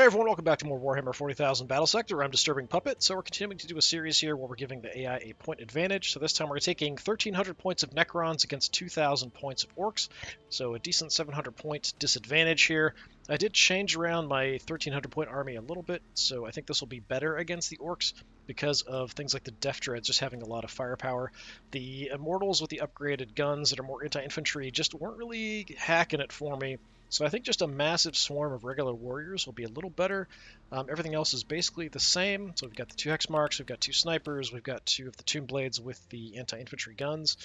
Hey everyone, welcome back to more Warhammer 40,000 Battlesector. I'm DisturbingPuppet. So we're continuing to do a series here where we're giving the AI a point advantage. So this time we're taking 1,300 points of Necrons against 2,000 points of Orks. So a decent 700 point disadvantage here. I did change around my 1,300 point army a little bit, so I think this will be better against the Orks because of things like the Def Dreads just having a lot of firepower. The Immortals with the upgraded guns that are more anti-infantry just weren't really hacking it for me. So I think just a massive swarm of regular warriors will be a little better. Everything else is basically the same. So we've got the 2 hex marks, we've got 2 snipers, we've got 2 of the tomb blades with the anti-infantry guns.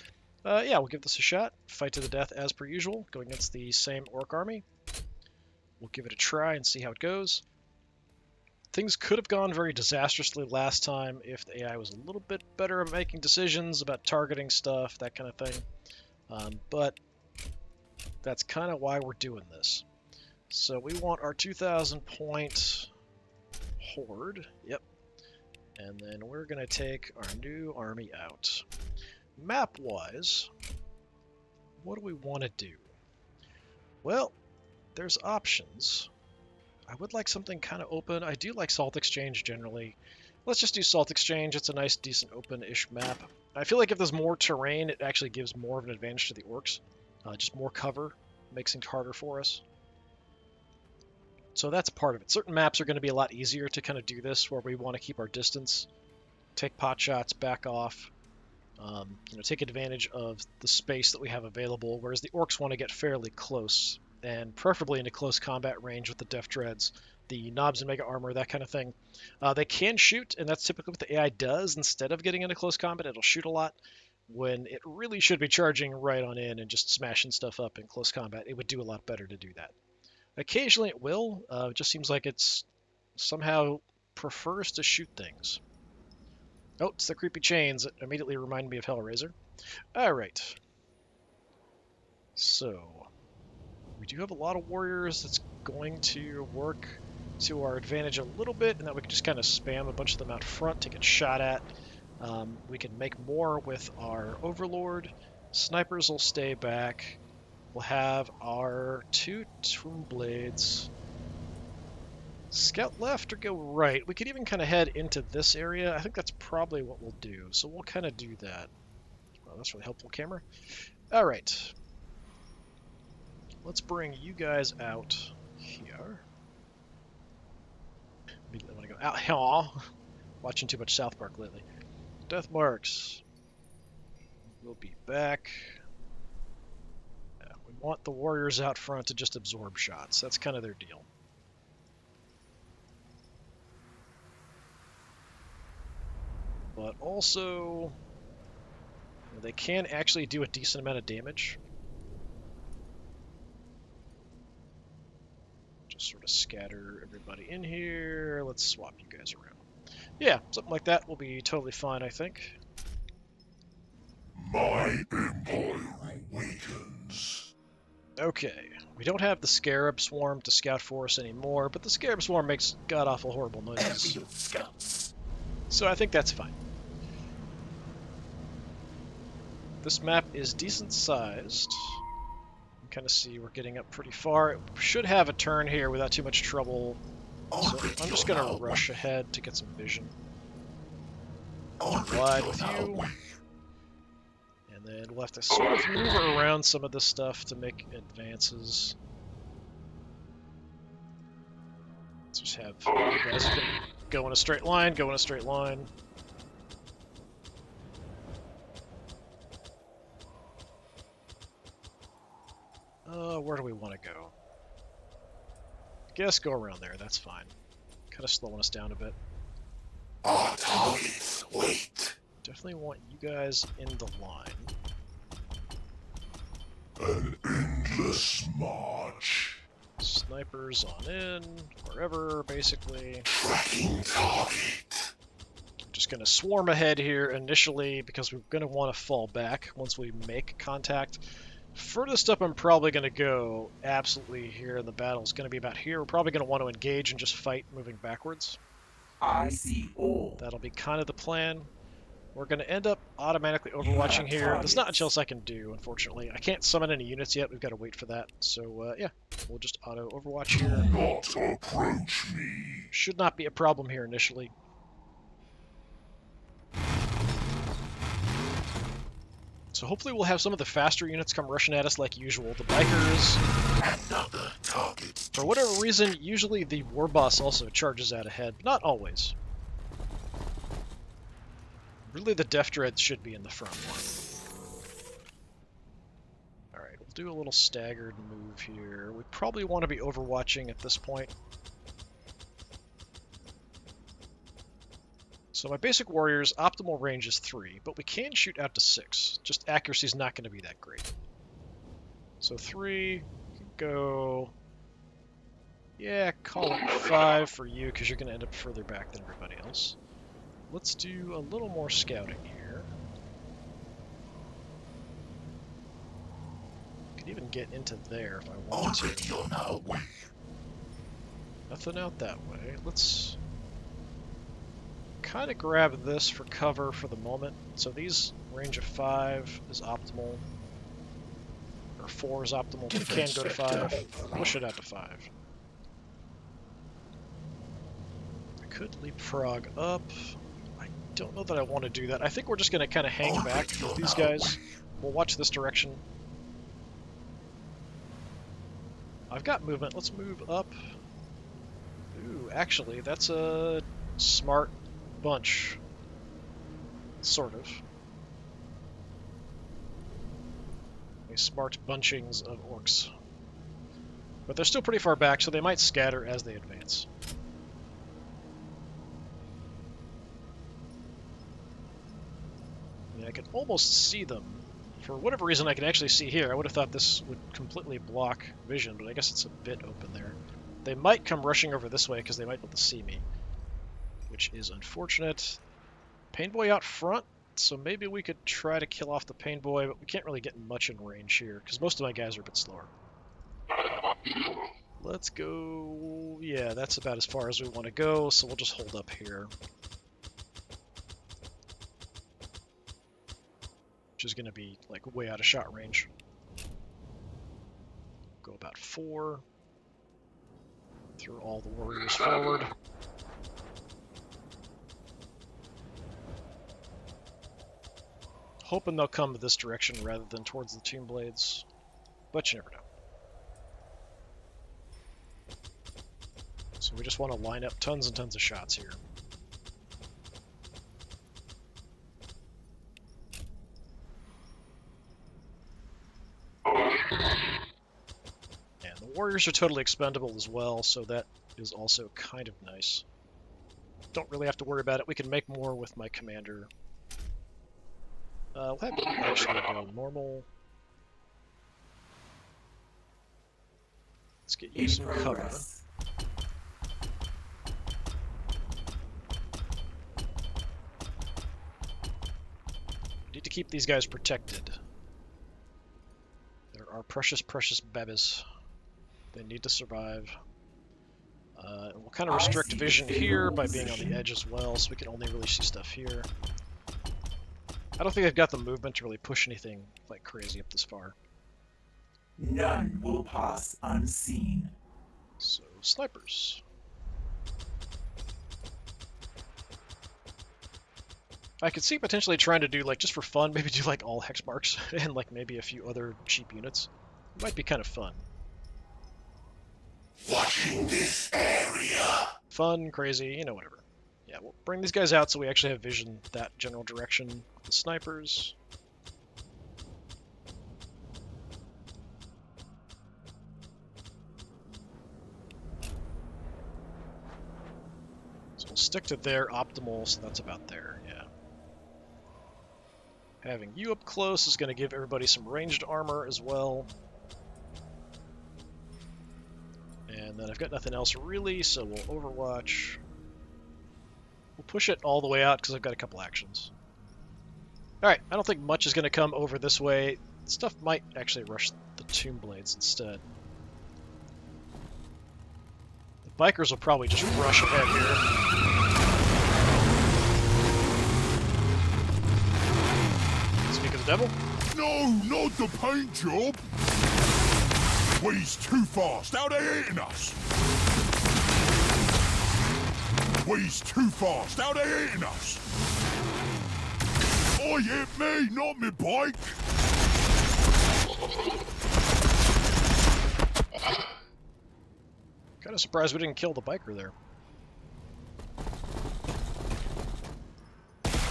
Yeah, we'll give this a shot. Fight to the death as per usual, going against the same orc army. We'll give it a try and see how it goes. Things could have gone very disastrously last time if the AI was a little bit better at making decisions about targeting stuff, that kind of thing. But that's kind of why we're doing this. So we want our 2,000 point horde. Yep. And then we're going to take our new army out. Map-wise, what do we want to do? Well, there's options. I would like something kind of open. I do like Salt Exchange generally. Let's just do Salt Exchange. It's a nice, decent, open-ish map. I feel like if there's more terrain, it actually gives more of an advantage to the Orks. Just more cover makes things harder for us. So that's part of it. Certain maps are going to be a lot easier to kind of do this, where we want to keep our distance, take pot shots, back off, take advantage of the space that we have available, whereas the Orks want to get fairly close, and preferably into close combat range with the Def Dreads, the Knobs and Mega Armor, that kind of thing. They can shoot, and that's typically what the AI does. Instead of getting into close combat, it'll shoot a lot, when it really should be charging right on in and just smashing stuff up in close combat. It would do a lot better to do that. Occasionally it will. It just seems like it's somehow prefers to shoot things. Oh, it's the creepy chains that immediately remind me of Hellraiser. Alright. So, we do have a lot of warriors. That's going to work to our advantage a little bit, and that we can just kind of spam a bunch of them out front to get shot at. We can make more with our Overlord. Snipers will stay back. We'll have our 2 Tomb Blades scout left or go right. We could even kind of head into this area. I think that's probably what we'll do. So we'll kind of do that. Well, that's really helpful, camera. All right. Let's bring you guys out here. I want to go out here. Watching too much South Park lately. Death marks. We'll be back. We want the warriors out front to just absorb shots. That's kind of their deal. But also, they can actually do a decent amount of damage. Just sort of scatter everybody in here. Let's swap you guys around. Yeah, something like that will be totally fine, I think. My empire awakens. Okay, we don't have the Scarab Swarm to scout for us anymore, but the Scarab Swarm makes god-awful horrible noises. Scouts. So I think that's fine. This map is decent sized. You can kind of see we're getting up pretty far. It should have a turn here without too much trouble. So I'm just going to rush ahead to get some vision. Glide with you. And then we'll have to sort of maneuver around some of this stuff to make advances. Let's just have you guys go in a straight line, go in a straight line. Where do we want to go? I guess go around there, that's fine. Kind of slowing us down a bit. Our targets wait. Definitely want you guys in the line. An endless march. Snipers on in, wherever, basically. Tracking target. Just going to swarm ahead here initially because we're going to want to fall back once we make contact. Furthest up I'm probably going to go absolutely here in the battle is going to be about here. We're probably going to want to engage and just fight moving backwards. I see all. That'll be kind of the plan. We're going to end up automatically overwatching here. There's not much else I can do, unfortunately. I can't summon any units yet. We've got to wait for that. So, yeah, we'll just auto overwatch here. Do not approach me. Should not be a problem here initially. So hopefully we'll have some of the faster units come rushing at us like usual. The bikers. Another target. For whatever reason, usually the war boss also charges out ahead. Not always. Really, the Death Dread should be in the front line. Alright, we'll do a little staggered move here. We probably want to be overwatching at this point. So my basic warrior's optimal range is 3, but we can shoot out to 6. Just accuracy's not going to be that great. So 3, go... Yeah, call it 5 for you, because you're going to end up further back than everybody else. Let's do a little more scouting here. Could even get into there if I wanted Already on our way. Nothing out that way. Let's kind of grab this for cover for the moment. So these range of 5 is optimal. Or 4 is optimal, but we can go to 5. Push it out to 5. I could leapfrog up. I don't know that I want to do that. I think we're just going to kind of hang back with these guys. We'll watch this direction. I've got movement. Let's move up. Ooh, actually, that's a smart bunch. Sort of. A smart bunchings of orcs. But they're still pretty far back, so they might scatter as they advance. I mean, I can almost see them. For whatever reason, I can actually see here. I would have thought this would completely block vision, but I guess it's a bit open there. They might come rushing over this way because they might be able to see me, which is unfortunate. Pain Boy out front, so maybe we could try to kill off the Pain Boy, but we can't really get much in range here because most of my guys are a bit slower. Let's go... Yeah, that's about as far as we want to go, so we'll just hold up here. Which is going to be like way out of shot range. Go about 4. Throw all the warriors forward. Hoping they'll come this direction rather than towards the Tomb Blades, but you never know. So we just want to line up tons and tons of shots here. And the warriors are totally expendable as well, so that is also kind of nice. Don't really have to worry about it. We can make more with my commander. We'll have to actually go normal. Let's get you some cover. Need to keep these guys protected. They're our precious, precious babies. They need to survive. We'll kind of restrict vision here by being on the edge as well, so we can only really see stuff here. I don't think I've got the movement to really push anything like crazy up this far. None will pass unseen. So, snipers. I could see potentially trying to do, like, just for fun, maybe do, like, all hex marks and, like, maybe a few other cheap units. It might be kind of fun. Watching this area. Fun, crazy, you know, whatever. Yeah, we'll bring these guys out so we actually have vision that general direction. The snipers. So we'll stick to their optimal, so that's about there, yeah. Having you up close is going to give everybody some ranged armor as well. And then I've got nothing else really, so we'll overwatch. We'll push it all the way out because I've got a couple actions. Alright, I don't think much is going to come over this way. Stuff might actually rush the Tomb Blades instead. The bikers will probably just rush ahead here. devil? No, not the paint job! We's too fast, out of hitting us! We's too fast, out of hitting us! I hit me, not me bike! Kind of surprised we didn't kill the biker there.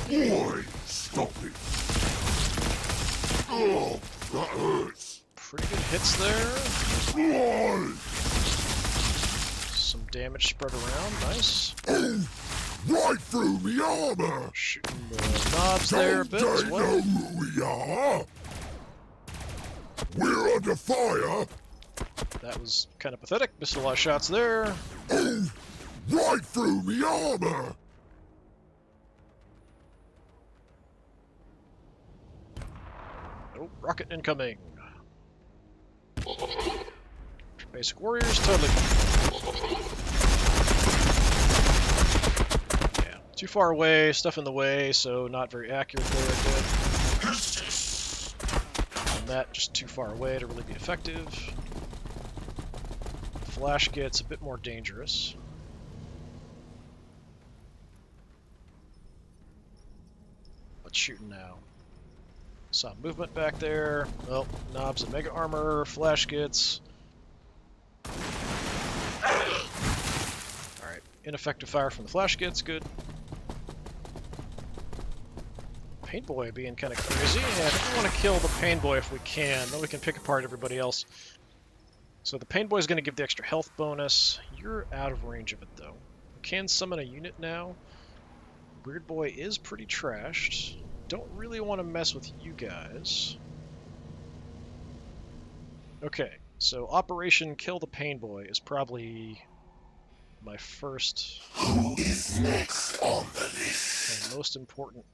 Boy, stop it! Oh, that hurts! Pretty good hits there. Why? Some damage spread around. Nice. Oh, right through me armor! Shooting the knobs there a bit as Don't they well. know who we are? We're under fire! That was kind of pathetic. Missed a lot of shots there. Oh, right through me armor! Oh, rocket incoming. Basic warriors, totally. Yeah, too far away, stuff in the way, so not very accurate there. Good. And that just too far away to really be effective. Flash gets a bit more dangerous. What's shooting now? Saw movement back there. Well, knobs and mega armor, flash gets. Alright, ineffective fire from the flash gets, good. Paint boy being kind of crazy. Yeah, I think we want to kill the pain boy if we can, then we can pick apart everybody else. So the pain boy is going to give the extra health bonus. You're out of range of it though. We can summon a unit now. Weird boy is pretty trashed. Don't really want to mess with you guys. Okay, so Operation Kill the Pain Boy is probably my first Who is next on the list? and most important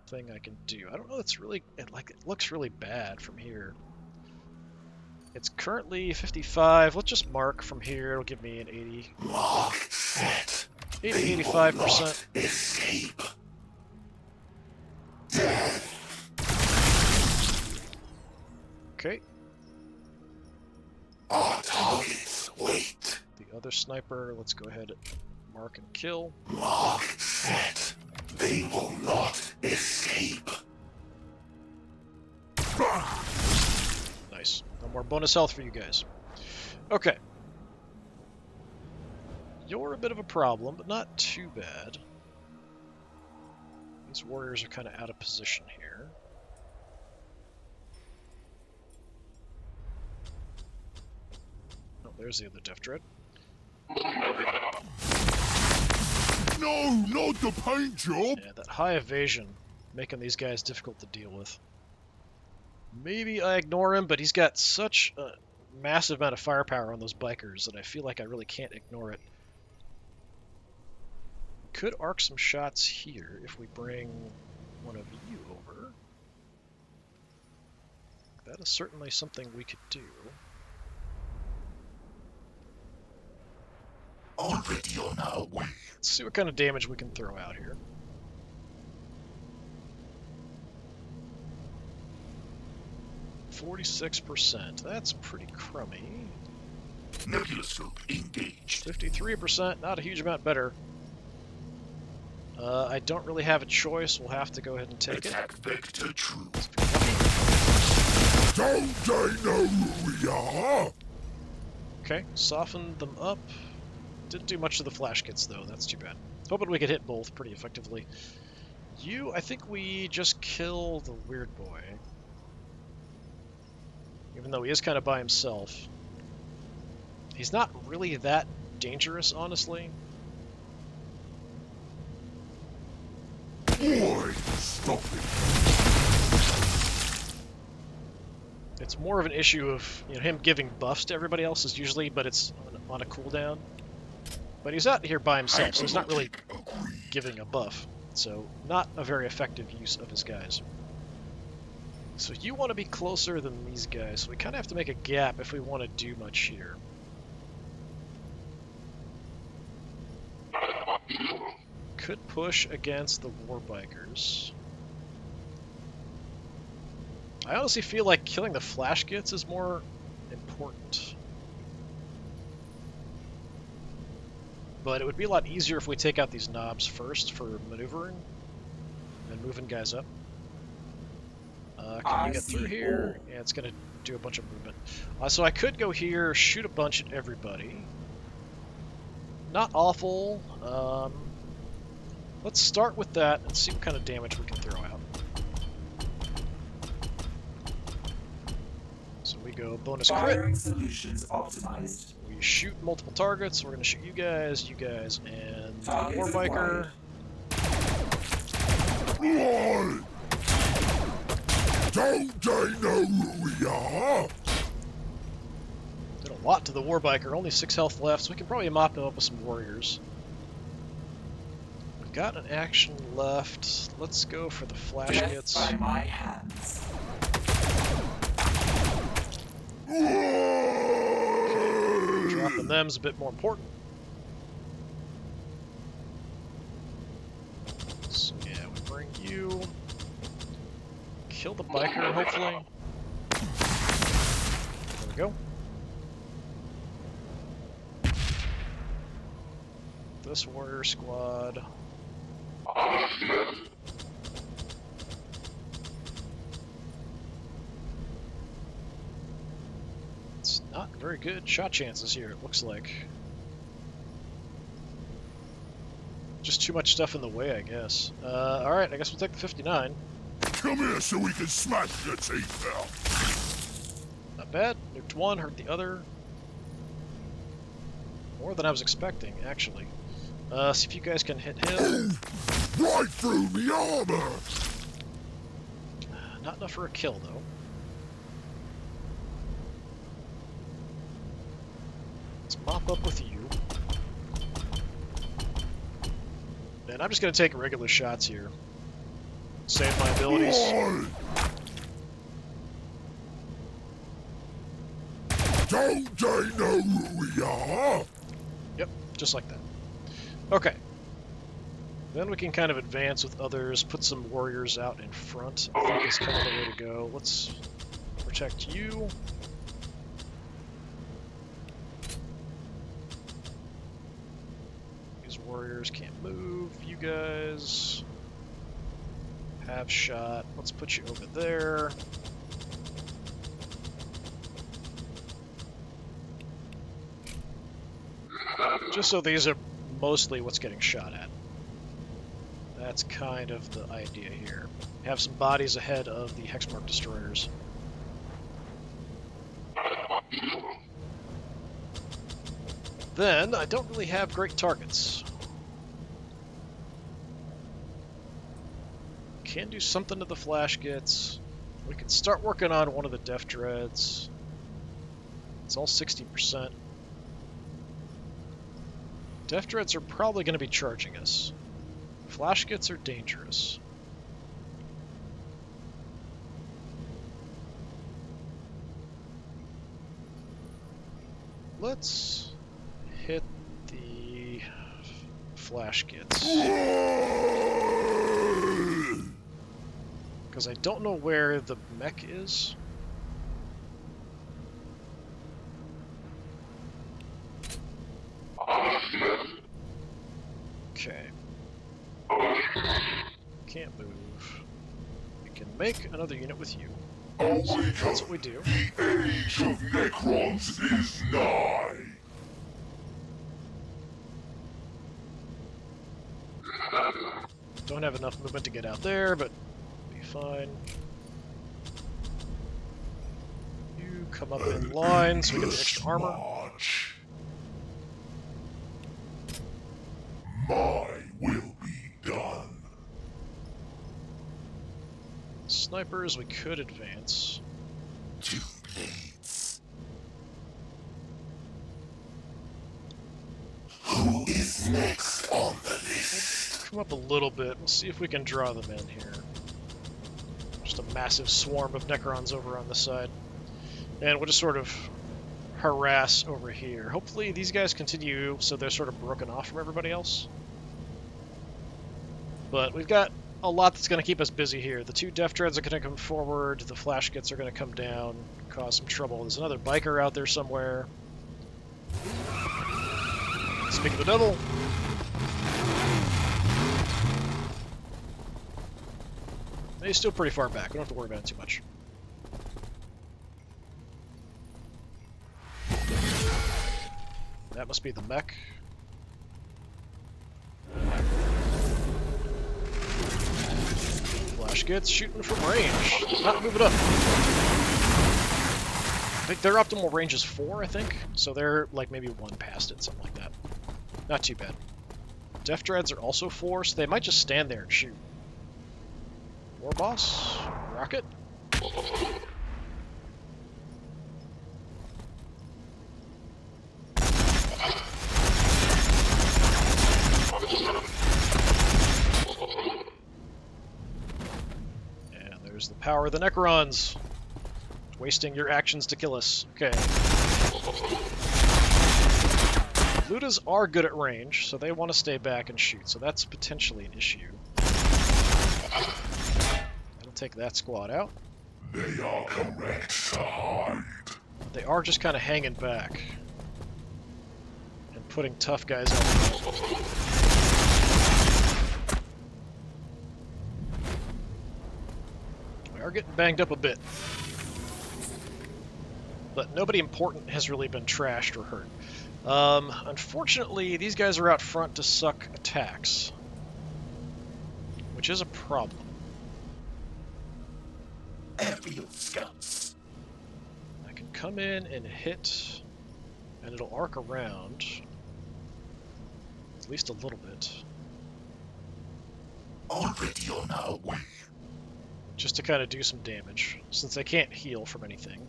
thing I can do. I don't know, it's really, it looks really bad from here. It's currently 55. Let's just mark from here. It'll give me an 80. Mark set. 80, 85%. Escape. Okay. Our targets wait. The other sniper, let's go ahead and mark and kill. Mark set. They will not escape. Nice. No more bonus health for you guys. Okay. You're a bit of a problem, but not too bad. These warriors are kind of out of position here. Oh, there's the other Death Dread. No, not the paint job. Yeah, that high evasion making these guys difficult to deal with. Maybe I ignore him, but he's got such a massive amount of firepower on those bikers that I feel like I really can't ignore it. Could arc some shots here if we bring one of you over. That is certainly something we could do. Already on our way. Let's see what kind of damage we can throw out here. %. That's pretty crummy. Nebuloscope engaged. 53%, not a huge amount better. I don't really have a choice. We'll have to go ahead and take it. Attack vector true. Lucky. Don't they know who we are? Okay, soften them up. Didn't do much to the flash kits though, that's too bad. Hoping we could hit both pretty effectively. You, I think we just kill the weird boy. Even though he is kind of by himself. He's not really that dangerous, honestly. Boy, stop it. It's more of an issue of him giving buffs to everybody else is usually, but it's on a cooldown. But he's out here by himself, so he's not really giving a buff. So not a very effective use of his guys. So you want to be closer than these guys, so we kind of have to make a gap if we want to do much here. Could push against the war bikers. I honestly feel like killing the flash gits is more important. But it would be a lot easier if we take out these knobs first for maneuvering and moving guys up. Can you get through here? Yeah, it's going to do a bunch of movement. So I could go here, shoot a bunch at everybody. Not awful. Let's start with that and see what kind of damage we can throw out. So we go bonus crit. Firing solutions optimized. We shoot multiple targets. We're going to shoot you guys, and the Target Warbiker. Why? Don't they know who we are? Did a lot to the Warbiker. Only 6 health left, so we can probably mop him up with some warriors. We've got an action left. Let's go for the flash Death gits. by my hands. Dropping them's a bit more important. So yeah, we bring you. Kill the biker, hopefully. There we go. This warrior squad. It's not very good shot chances here, it looks like. Just too much stuff in the way, I guess. Alright, I guess we'll take the 59. Come here so we can smash your teeth out. Not bad. Nuked one, hurt the other. More than I was expecting, actually. See if you guys can hit him. Right through me armor. Not enough for a kill, though. Let's mop up with you. And I'm just going to take regular shots here. Save my abilities. Why? Don't they know who we are? Yep, just like that. Okay. Then we can kind of advance with others, put some warriors out in front. I think is kind of the way to go. Let's protect you. These warriors can't move. You guys have shot. Let's put you over there. Just so these are mostly what's getting shot at. That's kind of the idea here. Have some bodies ahead of the Hexmark destroyers. Then, I don't really have great targets. Can do something to the flash gits. We could start working on one of the Def Dreads. It's all 60%. Def Dreads are probably going to be charging us. Flash gits are dangerous. Let's hit the flash gits. Because I don't know where the mech is. Okay. Can't move. We can make another unit with you. So that's what we do. The age of Necrons is nigh. Don't have enough movement to get out there, but be fine. You come up in line so we get the extra armor. March. My will be done. Snipers, we could advance. 2 blades. Who is next on the list? Come up a little bit. We'll see if we can draw them in here. Just a massive swarm of Necrons over on this side. And we'll just sort of harass over here. Hopefully these guys continue so they're sort of broken off from everybody else. But we've got a lot that's going to keep us busy here. The two Death Dreads are going to come forward. The Flash Gits are going to come down, cause some trouble. There's another biker out there somewhere. Speak of the devil. He's still pretty far back. We don't have to worry about it too much. That must be the mech. Flash Gits shooting from range. Not moving up. I think their optimal range is 4, I think. So they're like maybe 1 past it, something like that. Not too bad. Death Dreads are also 4, so they might just stand there and shoot. War Boss. Rocket. And there's the power of the Necrons. Wasting your actions to kill us. Okay. Ludas are good at range, so they want to stay back and shoot, so that's potentially an issue. That'll take that squad out. They are correct to hide. They are just kind of hanging back. And putting tough guys out. We are getting banged up a bit. But nobody important has really been trashed or hurt. Unfortunately, these guys are out front to suck attacks. Which is a problem. Aerial scouts. I can come in and hit, and it'll arc around. At least a little bit. Already on our way. Just to kind of do some damage. Since they can't heal from anything.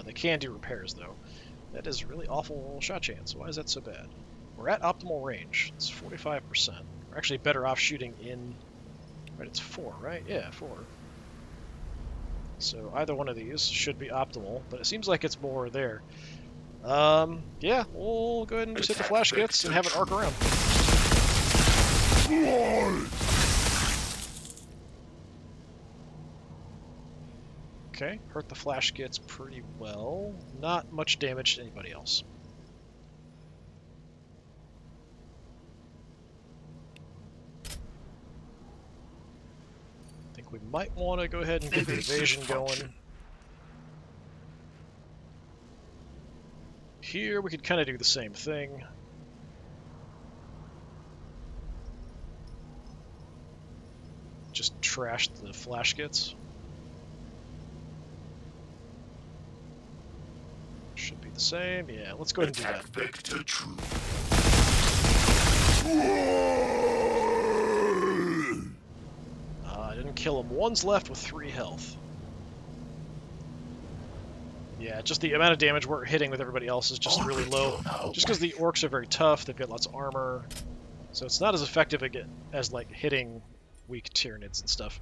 They can do repairs, though. That is a really awful shot chance. Why is that so bad? We're at optimal range. It's 45%. We're actually better off shooting in... Right, it's 4, right? Yeah, 4. So either one of these should be optimal, but it seems like it's more there. Yeah, we'll go ahead and just hit the Flash Gits and have it arc around. Okay, hurt the Flash Gits pretty well. Not much damage to anybody else. I think we might want to go ahead and get the evasion going. Here we could kind of do the same thing. Just trash the Flash Gits. Should be the same. Yeah, let's go ahead and do that. Vector true. I didn't kill him. One's left with 3 health. Yeah, just the amount of damage we're hitting with everybody else is just really low. Just because the Orks are very tough, they've got lots of armor, so it's not as effective as like hitting weak Tyranids and stuff.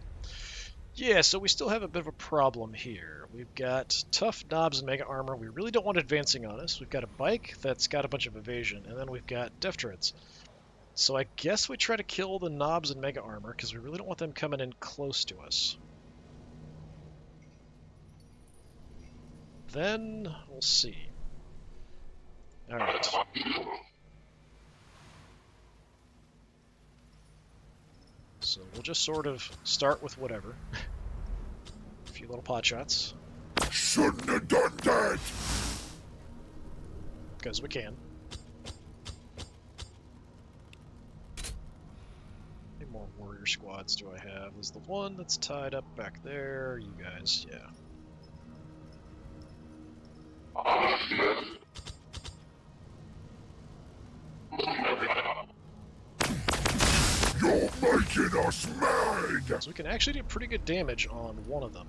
Yeah, so we still have a bit of a problem here. We've got tough knobs and mega armor. We really don't want advancing on us. We've got a bike that's got a bunch of evasion, and then we've got Death Dreads. So I guess we try to kill the knobs and mega armor, because we really don't want them coming in close to us. Then we'll see. Alright. So we'll just sort of start with whatever. A few little pot shots. Shouldn't have done that! Because we can. How many more warrior squads do I have? There's the one that's tied up back there. You guys, yeah. You're making us mad! So we can actually do pretty good damage on one of them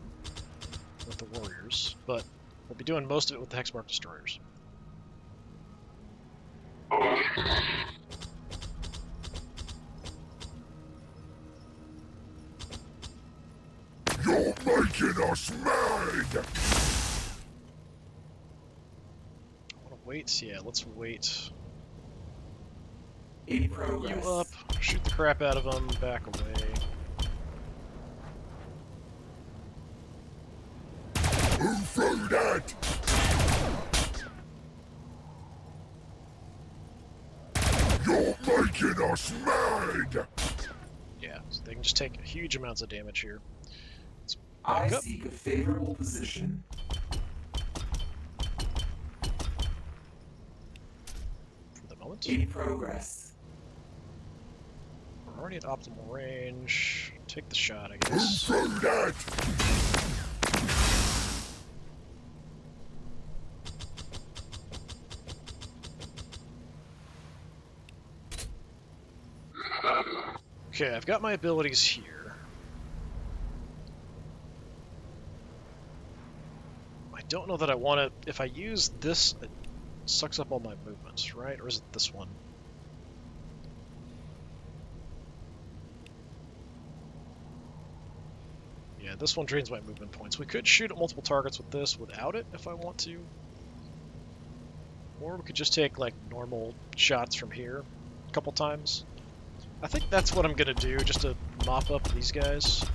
with the warriors, but we'll be doing most of it with the Hexmark destroyers. You're making us mad! I want to wait. Yeah, let's wait. In You progress. up, shoot the crap out of them, back away. Who threw that? You're making us mad! Yeah, so they can just take huge amounts of damage here. Let's I back up. seek a favorable position. For the moment. In progress. We're already at optimal range. Take the shot, I Who guess. threw that? Okay, I've got my abilities here. I don't know that I want to... If I use this, it sucks up all my movements, right? Or is it this one? Yeah, this one drains my movement points. We could shoot at multiple targets with this without it if I want to. Or we could just take, like, normal shots from here a couple times. I think that's what I'm gonna do, just to mop up these guys.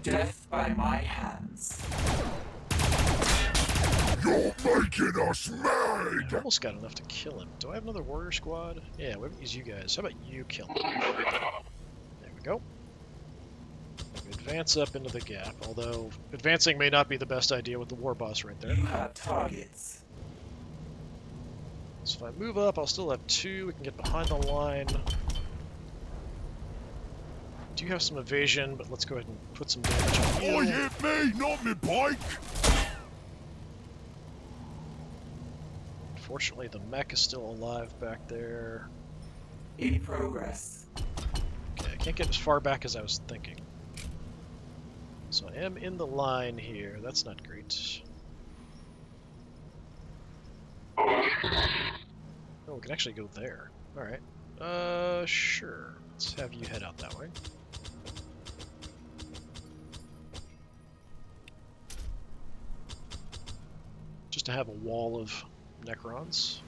Death by my hands. You're making us mad! I almost got enough to kill him. Do I have another warrior squad? Yeah, we haven't used you guys. How about you kill him? There we go. We advance up into the gap, although advancing may not be the best idea with the war boss right there. You have targets. So if I move up, I'll still have 2. We can get behind the line. Do have some evasion, but let's go ahead and put some damage on you. Oh, hit me, not me bike! Unfortunately, the mech is still alive back there. In progress. Okay, I can't get as far back as I was thinking. So I am in the line here. That's not great. Oh, we can actually go there. Alright. Sure. Let's have you head out that way. Just to have a wall of Necrons.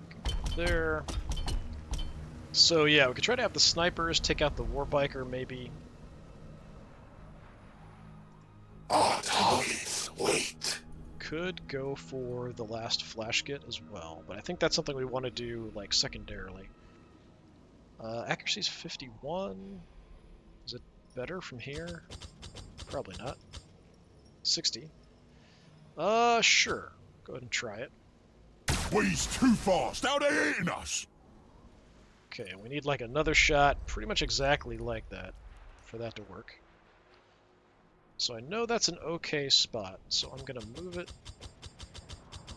We can go up there. So yeah, we could try to have the snipers take out the warbiker, maybe. Our targets wait. Could go for the last flash get as well, but I think that's something we want to do, like, secondarily. Accuracy's 51. Is it better from here? Probably not. 60. Sure. Go ahead and try it. We's too fast, now they're hitting us! Okay, we need, like, another shot, pretty much exactly like that, for that to work. So I know that's an okay spot, so I'm gonna move it.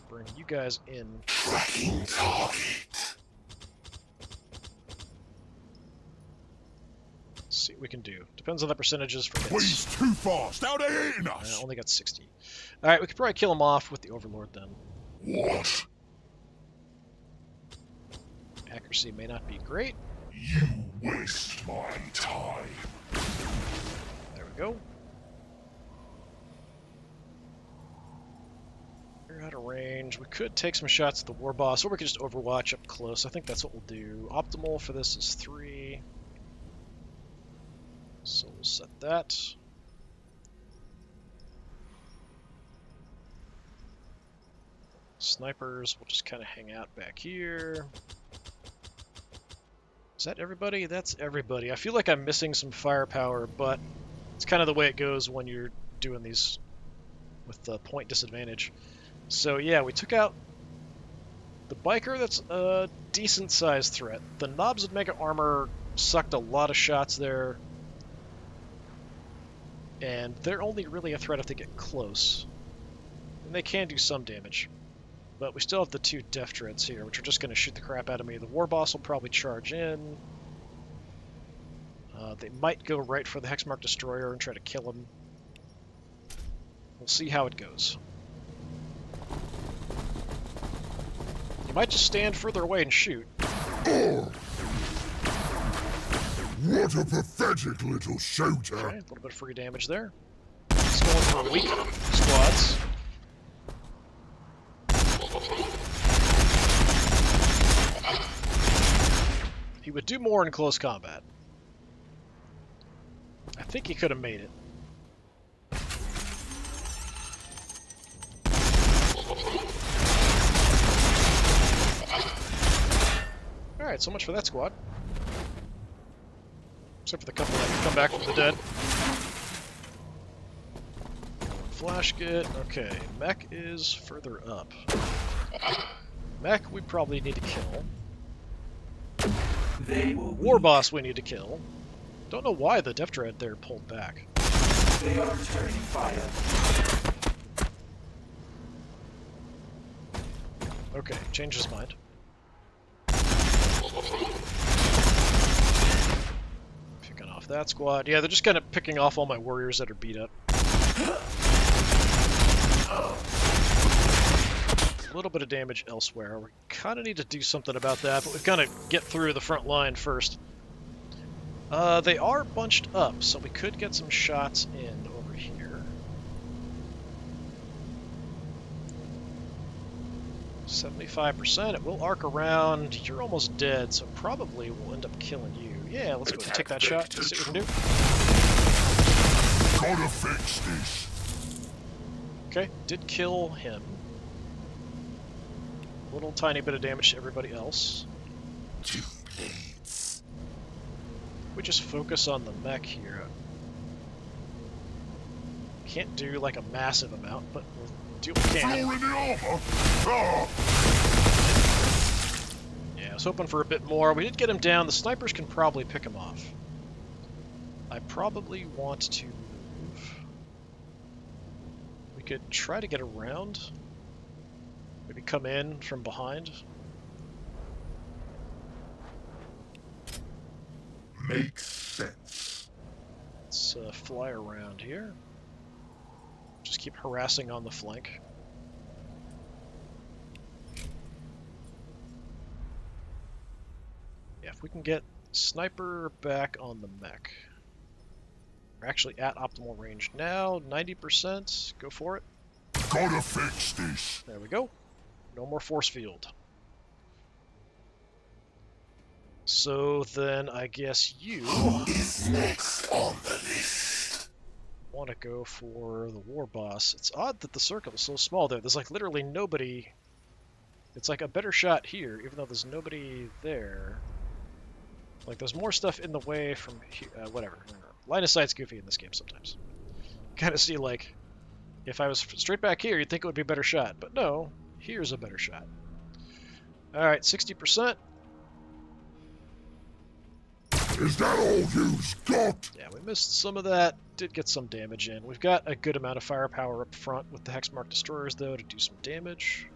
Bring you guys in. Tracking target. See what we can do. Depends on the percentages for hits. We's too fast, now they're hitting us! I only got 60. Alright, we could probably kill him off with the Overlord then. What? Accuracy may not be great. You waste my time. There we go. We're out of range. We could take some shots at the war boss, or we could just overwatch up close. I think that's what we'll do. Optimal for this is 3. So we'll set that. Snipers, we'll just kind of hang out back here. Is that everybody? That's everybody. I feel like I'm missing some firepower, but it's kind of the way it goes when you're doing these with the point disadvantage. So yeah, we took out the biker. That's a decent sized threat. The knobs of mega armor sucked a lot of shots there, and they're only really a threat if they get close, and they can do some damage. But we still have the 2 Death Dreads here, which are just going to shoot the crap out of me. The War Boss will probably charge in. They might go right for the Hexmark Destroyer and try to kill him. We'll see how it goes. You might just stand further away and shoot. Oh! What a pathetic little shooter! Okay, a little bit of free damage there. It's going for weak squads. He would do more in close combat. I think he could have made it. Alright, so much for that squad. Except for the couple that come back from the dead. Flash Git. Okay, mech is further up. Mech we probably need to kill. They will War weak. Boss we need to kill. Don't know why the Death Dread there pulled back. They are returning fire. Okay, changed his mind. Picking off that squad. Yeah, they're just kind of picking off all my warriors that are beat up. A little bit of damage elsewhere. We kind of need to do something about that, but we've got to get through the front line first. They are bunched up, so we could get some shots in over here. 75%. It will arc around. You're almost dead, so probably we'll end up killing you. Yeah, let's go ahead and take that shot. See what we can do. Gotta fix this. Okay, did kill him. Little tiny bit of damage to everybody else. 2 blades. We just focus on the mech here. Can't do like a massive amount, but we'll do what we can. Floor in the armor. Ah. Yeah, I was hoping for a bit more. We did get him down. The snipers can probably pick him off. I probably want to move. We could try to get around. Maybe come in from behind. Makes sense. Let's fly around here. Just keep harassing on the flank. Yeah, if we can get sniper back on the mech. We're actually at optimal range now, 90%. Go for it. Gotta fix this. There we go. No more force field. So then I guess you Who is next on the list? want to go for the war boss. It's odd that the circle is so small there. There's like literally nobody. It's like a better shot here, even though there's nobody there. Like there's more stuff in the way from here. Whatever. Line of sight's goofy in this game sometimes. Kind of see like, if I was straight back here, you'd think it would be a better shot, but no. Here's a better shot. Alright, 60%. Is that all you've got? Yeah, we missed some of that. Did get some damage in. We've got a good amount of firepower up front with the Hexmark Destroyers, though, to do some damage.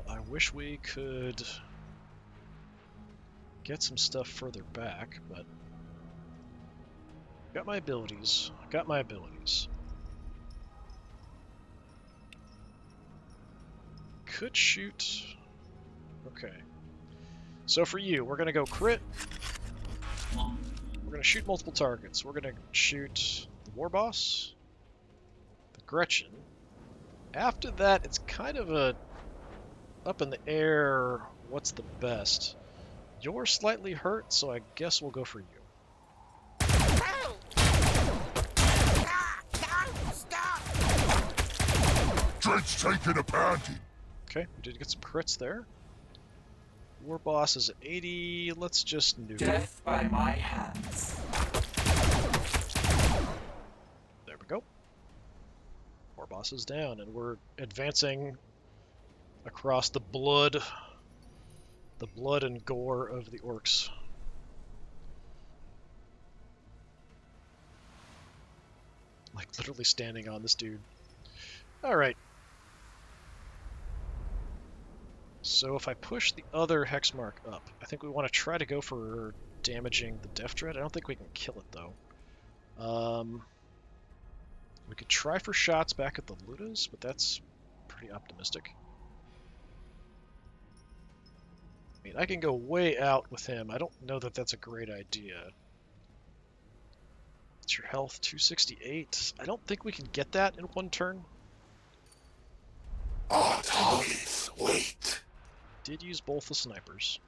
I wish we could get some stuff further back, but got my abilities. Got my abilities. Could shoot. Okay. So for you, we're gonna go crit. We're gonna shoot multiple targets. We're gonna shoot the War Boss, the Gretchen. After that, it's kind of a up in the air. What's the best? You're slightly hurt, so I guess we'll go for you. Dread's taking a pounding. Okay, we did get some crits there. War Boss is at 80. Let's just nuke. Death by my hands. There we go. War Boss is down, and we're advancing across the blood and gore of the Orks. Like literally standing on this dude. Alright. So if I push the other Hexmark up, I think we want to try to go for damaging the Death Dread. I don't think we can kill it, though. We could try for shots back at the Ludas, but that's pretty optimistic. I mean, I can go way out with him. I don't know that that's a great idea. What's your health? 268. I don't think we can get that in one turn. Our targets wait. Did use both the snipers.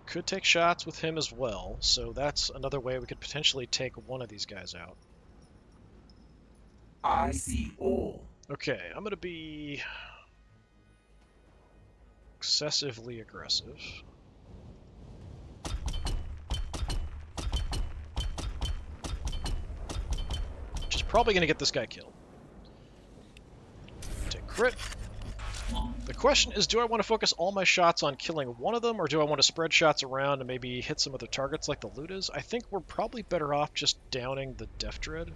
Could take shots with him as well, so that's another way we could potentially take one of these guys out. I see all. Okay, I'm gonna be excessively aggressive. Which is probably gonna get this guy killed. Take crit. The question is, do I want to focus all my shots on killing one of them, or do I want to spread shots around and maybe hit some other targets like the loot is? I think we're probably better off just downing the Death Dread.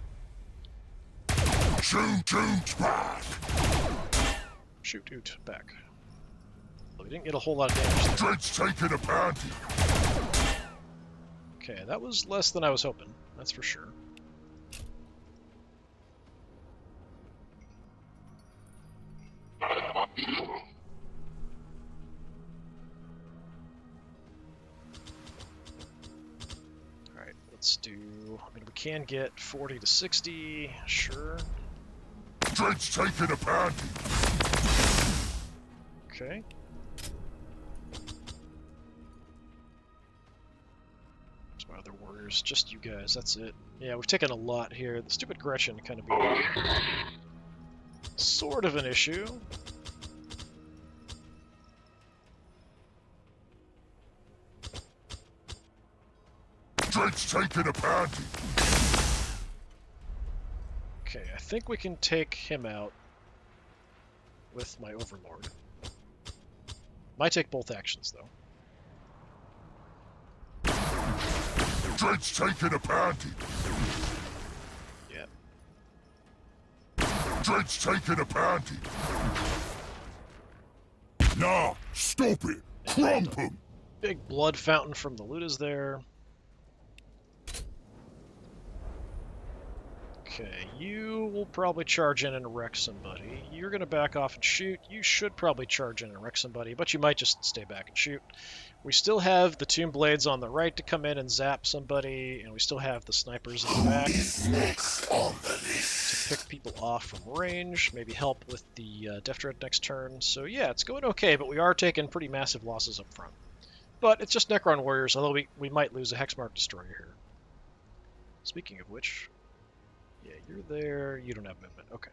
Shoot back! Shoot back. Well, we didn't get a whole lot of damage there. Dread's taking a panty! Okay, that was less than I was hoping, that's for sure. Alright, let's do... I mean, we can get 40 to 60, sure. Dread's taking a panty! Okay. There's my other warriors, just you guys, that's it. Yeah, we've taken a lot here. The stupid Gretchen kind of be sort of an issue. Dread's taking a panty! Okay, I think we can take him out with my Overlord. Might take both actions, though. Dread's taking a panty! Yeah. Dread's taking a panty! Nah, stop it! Crump him! Big blood fountain from the loot is there. Okay, you will probably charge in and wreck somebody. You're going to back off and shoot. You should probably charge in and wreck somebody, but you might just stay back and shoot. We still have the Tomb Blades on the right to come in and zap somebody, and we still have the snipers in the back to pick people off from range, maybe help with the Death Dread next turn. So yeah, it's going okay, but we are taking pretty massive losses up front. But it's just Necron warriors, although we might lose a Hexmark Destroyer here. Speaking of which... yeah, you're there. You don't have movement. Okay.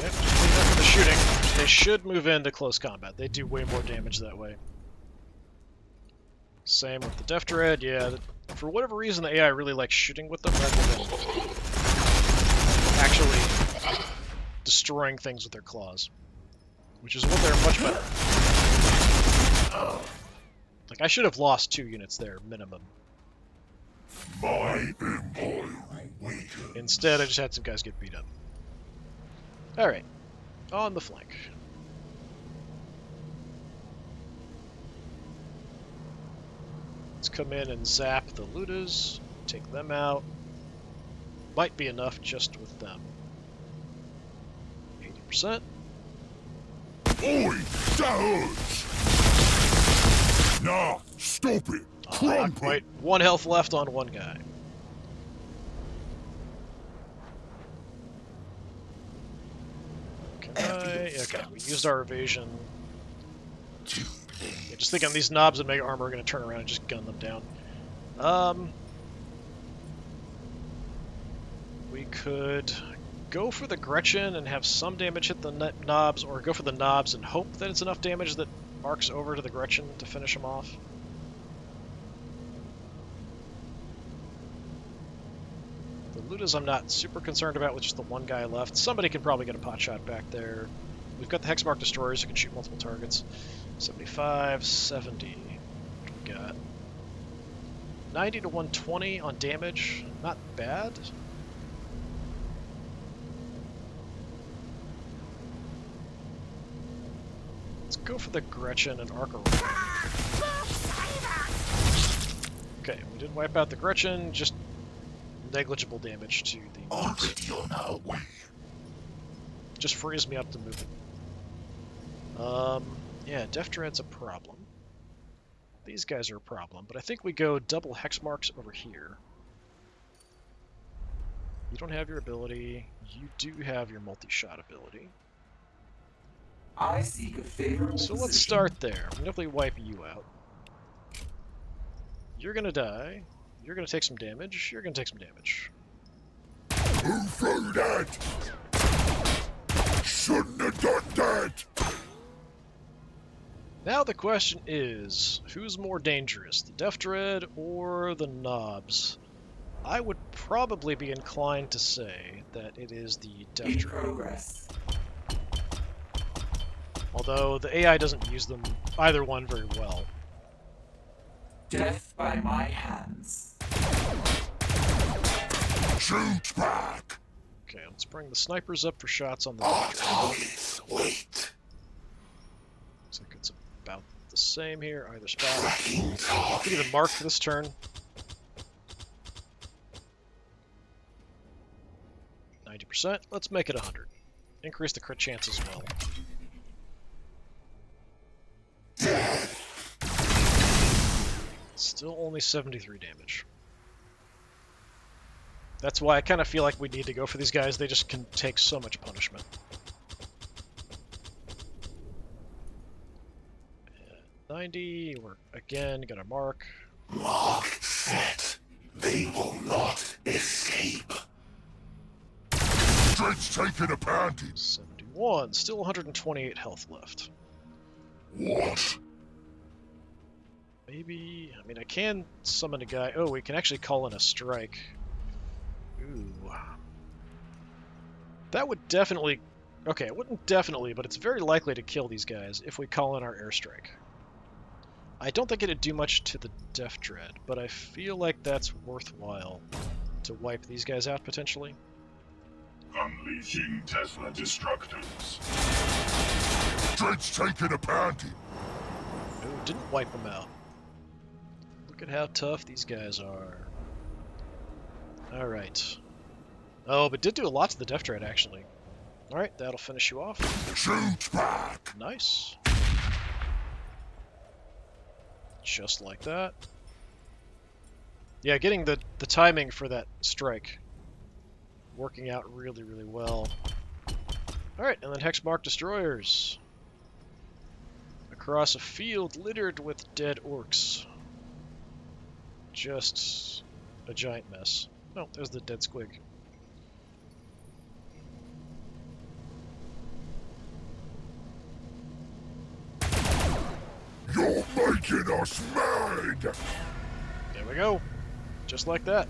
Yep, just clean up the shooting. They should move into close combat. They do way more damage that way. Same with the Death Dread. Yeah, for whatever reason, the AI really likes shooting with them rather than actually destroying things with their claws, which is what they're much better at. Like, I should have lost 2 units there, minimum. My empire awakens. Instead, I just had some guys get beat up. Alright, on the flank. Let's come in and zap the Ludas, take them out. Might be enough just with them. 80%. Oi! That hurts! Nah, stop it! Not Crump him! quite. 1 health left on 1 guy. Okay, we used our evasion. Yeah, just thinking these knobs and mega armor are going to turn around and just gun them down. We could go for the Gretchen and have some damage hit the knobs, or go for the knobs and hope that it's enough damage that arcs over to the Gretchen to finish him off. The Ludas I'm not super concerned about with just the 1 guy left. Somebody can probably get a pot shot back there. We've got the Hexmark Destroyers who can shoot multiple targets. 75, 70. What we got? 90 to 120 on damage. Not bad. Let's go for the Gretchen and arc around. Okay, we did wipe out the Gretchen, just negligible damage to the mobs. Already on our way. Just frees me up to move it. Yeah, Death Dread's a problem. These guys are a problem, but I think we go double Hexmarks over here. You don't have your ability. You do have your multi-shot ability. I seek a favorable So let's position. start there. I'm definitely wipe you out. You're gonna die. You're gonna take some damage. You're gonna take some damage. Who threw that? Shouldn't have done that! Now the question is, who's more dangerous, the Death Dread or the Knobs? I would probably be inclined to say that it is the Death In Dread. progress. Although the AI doesn't use them, either one, very well. Death by my hands. Shoot back! Okay, let's bring the snipers up for shots on the Our Death Dread. targets wait. Looks like it's about the same here, either spot. Tracking We target. can even mark this turn. 90%. Let's make it 100. Increase the crit chance as well. Still only 73 damage. That's why I kind of feel like we need to go for these guys. They just can take so much punishment. 90. We're again gonna mark. Mark set. They will not escape. Dread's taking a pounding. 71. Still 128 health left. What? Maybe. I mean, I can summon a guy. Oh, we can actually call in a strike. Ooh. That would definitely. Okay, it wouldn't definitely, but it's very likely to kill these guys if we call in our airstrike. I don't think it'd do much to the Death Dread, but I feel like that's worthwhile to wipe these guys out potentially. Unleashing Tesla Destructors. Dread's taking a pounding. No, didn't wipe them out. Look at how tough these guys are. Alright. Oh, but did do a lot to the Death Dread, actually. Alright, that'll finish you off. Shoot back! Nice. Just like that. Yeah, getting the timing for that strike working out really, really well. Alright, and then Hexmark Destroyers. Across a field littered with dead orcs. Just a giant mess. Oh, there's the dead squig. You're making us mad! There we go. Just like that.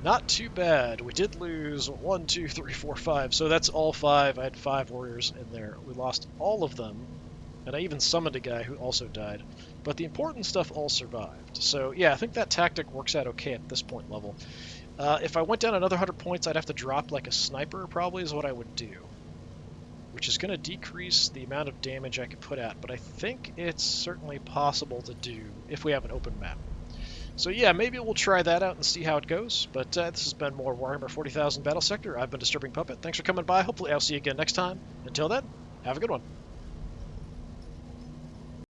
Not too bad. We did lose 1, 2, 3, 4, 5. So that's all 5. I had 5 warriors in there. We lost all of them. And I even summoned a guy who also died. But the important stuff all survived. So yeah, I think that tactic works out okay at this point level. If I went down another 100 points, I'd have to drop like a sniper probably is what I would do. Which is going to decrease the amount of damage I could put out. But I think it's certainly possible to do if we have an open map. So yeah, maybe we'll try that out and see how it goes. But this has been more Warhammer 40,000 Battlesector. I've been Disturbing Puppet. Thanks for coming by. Hopefully I'll see you again next time. Until then, have a good one.